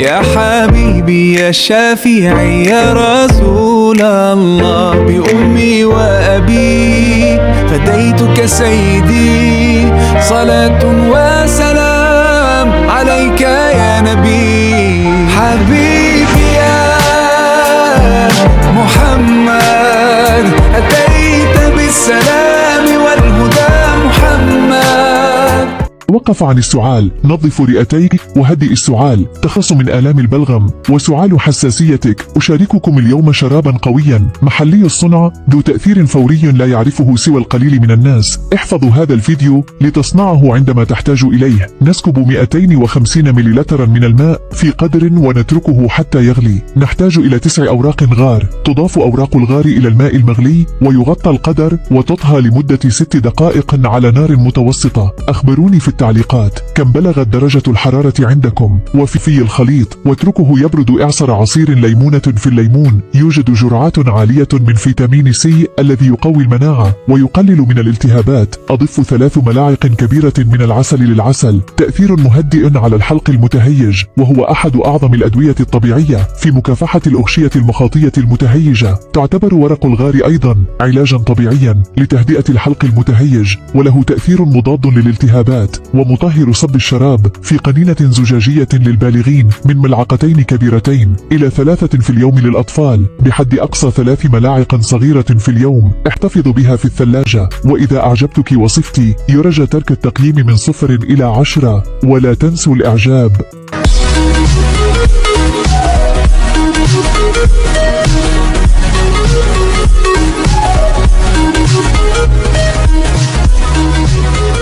يا حبيبي يا شفيعي يا رسول الله، بأمي وأبي فديتك سيدي، صلاة وسلام عليك يا نبي. حبيبي يا محمد أتيت بالسلام والهدى محمد. وقف عن السعال، نظف رئتيك وهدئ السعال، تخلص من آلام البلغم وسعال حساسيتك. أشارككم اليوم شرابا قويا محلي الصنع ذو تأثير فوري لا يعرفه سوى القليل من الناس. احفظوا هذا الفيديو لتصنعه عندما تحتاج إليه. نسكب 250 مليلترا من الماء في قدر ونتركه حتى يغلي. نحتاج إلى 9 أوراق غار، تضاف أوراق الغار إلى الماء المغلي ويغطى القدر وتطهى لمدة 6 دقائق على نار متوسطة. أخبروني في التعليقات كم بلغت درجة الحرارة عندكم. وفي الخليط واتركه يبرد. اعصر عصير ليمونة. في الليمون يوجد جرعات عالية من فيتامين سي الذي يقوي المناعة ويقلل من الالتهابات. أضف 3 ملاعق كبيرة من العسل للعسل، تأثير مهدئ على الحلق المتهيج، وهو أحد أعظم الأدوية الطبيعية في مكافحة الأغشية المخاطية المتهيجة. تعتبر ورق الغار أيضا علاجا طبيعيا لتهدئة الحلق المتهيج، وله تأثير مضاد للالتهابات ومطهر صب الشراب في قنينة زجاجية للبالغين من ملعقتين كبيرتين إلى 3 في اليوم للأطفال، بحد أقصى 3 ملاعق صغيرة في اليوم. احتفظ بها في الثلاجة. وإذا أعجبتك وصفتي يرجى ترك التقييم من 0 إلى 10، ولا تنسوا الإعجاب.